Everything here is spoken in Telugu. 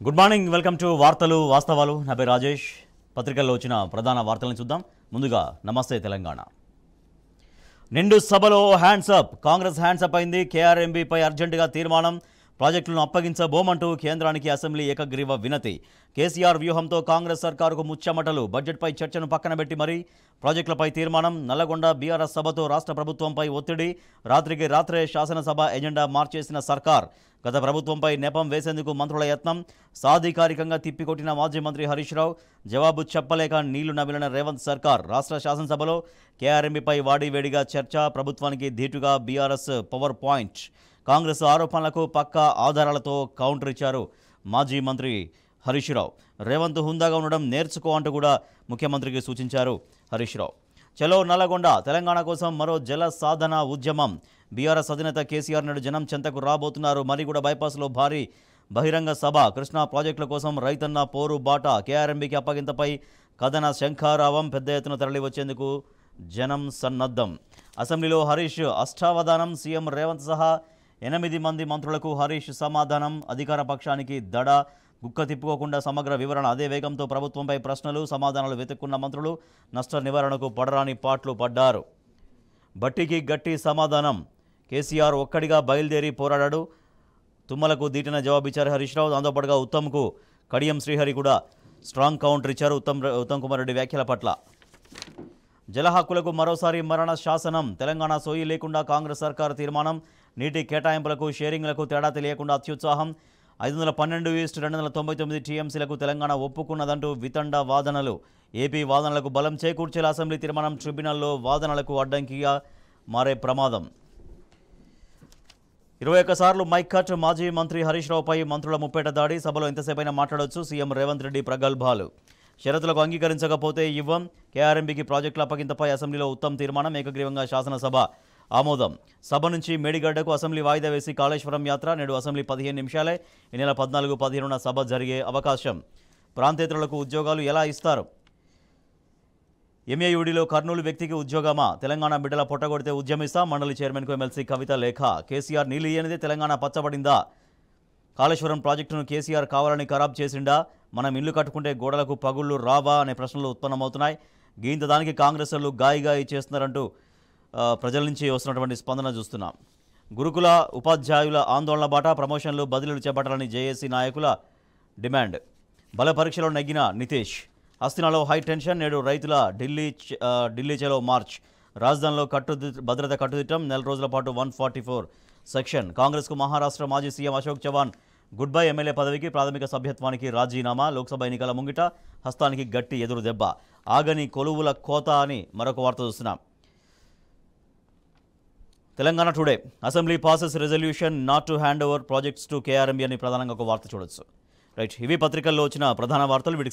గుడ్ మార్నింగ్, వెల్కమ్ టు వార్తలు వాస్తవాలు. నా పేరు రాజేష్. పత్రికల్లో వచ్చిన ప్రధాన వార్తలను చూద్దాం. ముందుగా నమస్తే తెలంగాణ. నిండు సభలో హ్యాండ్సప్. కాంగ్రెస్ హ్యాండ్సప్ అయింది. కేఆర్ఎంబీపై అర్జెంటుగా తీర్మానం, ప్రాజెక్టులను అప్పగించబోమంటూ కేంద్రానికి అసెంబ్లీ ఏకగ్రీవ వినతి. కేసీఆర్ వ్యూహంతో కాంగ్రెస్ సర్కారుకు ముచ్చెమటలు. బడ్జెట్పై చర్చను పక్కన పెట్టి మరీ ప్రాజెక్టులపై తీర్మానం. నల్లగొండ బీఆర్ఎస్ సభతో రాష్ట్ర ప్రభుత్వంపై ఒత్తిడి. రాత్రికి రాత్రే శాసనసభ ఎజెండా మార్చేసిన సర్కార్. గత ప్రభుత్వంపై నెపం వేసేందుకు మంత్రుల యత్నం. సాధికారికంగా తిప్పికొట్టిన మాజీ మంత్రి హరీష్ రావు. జవాబు చెప్పలేక నీళ్లు నమిలిన రేవంత్ సర్కార్. రాష్ట్ర శాసనసభలో కేఆర్ఎంబీపై వాడివేడిగా చర్చ. ప్రభుత్వానికి ధీటుగా బీఆర్ఎస్ పవర్ పాయింట్. కాంగ్రెస్ ఆరోపణలకు పక్కా ఆధారాలతో కౌంటర్ ఇచ్చారు మాజీ మంత్రి హరీష్ రావు. రేవంత్ హుందాగా ఉండడం నేర్చుకో అంటూ కూడా ముఖ్యమంత్రికి సూచించారు హరీష్ రావు. చలో నల్లగొండ. తెలంగాణ కోసం మరో జల సాధన ఉద్యమం. బీఆర్ఎస్ అధినేత కేసీఆర్ నేడు జనం చెంతకు రాబోతున్నారు. మరిగూడ బైపాస్లో భారీ బహిరంగ సభ. కృష్ణా ప్రాజెక్టుల కోసం రైతన్న పోరు బాట. కేఆర్ఎంబీకి అప్పగింతపై కథన శంఖారావం. పెద్ద ఎత్తున తరలి వచ్చేందుకు జనం సన్నద్ధం. అసెంబ్లీలో హరీష్ అష్టావధానం. సీఎం రేవంత్ సహా 8 మంది మంత్రులకు హరీష్ సమాధానం. అధికార పక్షానికి దడ. గుక్క తిప్పుకోకుండా సమగ్ర వివరణ. అదే వేగంతో ప్రభుత్వంపై ప్రశ్నలు, సమాధానాలు వెతుక్కున్న మంత్రులు నష్ట నివారణకు పడరాని పాట్లు పడ్డారు. బట్టికి గట్టి సమాధానం. కేసీఆర్ ఒక్కడిగా బయలుదేరి పోరాడాడు. తుమ్మలకు దీటిన జవాబిచ్చారు హరీష్ రావు. దాంతోపాటుగా ఉత్తమ్కు కడియం శ్రీహరి కూడా స్ట్రాంగ్ కౌంటర్ ఇచ్చారు ఉత్తమ్ కుమార్ రెడ్డి వ్యాఖ్యల పట్ల. జల హక్కులకు మరోసారి మరణ శాసనం. తెలంగాణ సోయి లేకుండా కాంగ్రెస్ సర్కారు తీర్మానం. నీటి కేటాయింపులకు, షేరింగ్లకు తేడా తెలియకుండా అత్యుత్సాహం. 512:299 టీఎంసీలకు తెలంగాణ ఒప్పుకున్నదంటూ వితండ వాదనలు. ఏపీ వాదనలకు బలం చేకూర్చేలా అసెంబ్లీ తీర్మానం. ట్రిబ్యునల్లో వాదనలకు అడ్డంకిగా మారే ప్రమాదం. 21 సార్లు మైక్ కట్. మాజీ మంత్రి హరీష్ రావుపై మంత్రుల ముప్పేట దాడి. సభలో ఎంతసేపైనా మాట్లాడొచ్చు. సీఎం రేవంత్ రెడ్డి ప్రగల్భాలు. షరతులకు అంగీకరించకపోతే ఇవ్వం. కేఆర్ఎంబీకి ప్రాజెక్టుల అప్పగింతపై అసెంబ్లీలో ఉత్తమ్ తీర్మానం. ఏకగ్రీవంగా శాసనసభ ఆమోదం. సభ నుంచి మేడిగడ్డకు అసెంబ్లీ వాయిదా వేసి కాళేశ్వరం యాత్ర. నేడు అసెంబ్లీ 15 నిమిషాలే. ఈ నెల 14, 15న సభ జరిగే అవకాశం. ప్రాంతేతరులకు ఉద్యోగాలు ఎలా ఇస్తారు? ఎంఏయుడిలో కర్నూలు వ్యక్తికి ఉద్యోగమా? తెలంగాణ బిడ్డల పొట్టగొడితే ఉద్యమిస్తా. మండలి చైర్మన్కు ఎమ్మెల్సీ కవిత లేఖ. కేసీఆర్ నీళ్ళు ఇయ్యనిదే తెలంగాణ పచ్చబడిందా? కాళేశ్వరం ప్రాజెక్టును కేసీఆర్ కావాలని ఖరాబ్ చేసిండా? మనం ఇల్లు కట్టుకుంటే గోడలకు పగుళ్లు రావా అనే ప్రశ్నలు ఉత్పన్నమవుతున్నాయి. గీంత దానికి కాంగ్రెస్ వాళ్ళు గాయి చేస్తున్నారంటూ ప్రజల నుంచి వస్తున్నటువంటి స్పందన చూస్తున్నాం. గురుకుల ఉపాధ్యాయుల ఆందోళన బాట. ప్రమోషన్లు, బదిలీలు చేపట్టాలని జేఏసీ నాయకుల డిమాండ్. బల పరీక్షలో నెగ్గిన నితీష్. హస్తినాలో high tension. నేడు రైతుల ఢిల్లీ చలో మార్చ్. రాజధానిలో భద్రత కట్టుదిట్టం. నెల రోజుల పాటు 144 సెక్షన్. కాంగ్రెస్కు మహారాష్ట్ర మాజీ CM Ashok Chavan good bye. MLA పదవికి, ప్రాథమిక సభ్యత్వానికి రాజీనామా. లోక్సభ ఎన్నికల ముంగిట హస్తానికి గట్టి ఎదురు దెబ్బ. ఆగని కొలువుల కోత అని మరొక వార్త చూస్తున్నాం. Telangana today. Assembly passes resolution not to hand over projects to KRMB అని ప్రధానంగా ఒక వార్త చూడొచ్చు. రైట్, ఇవి పత్రికల్లో వచ్చిన ప్రధాన వార్తలు. వీటికి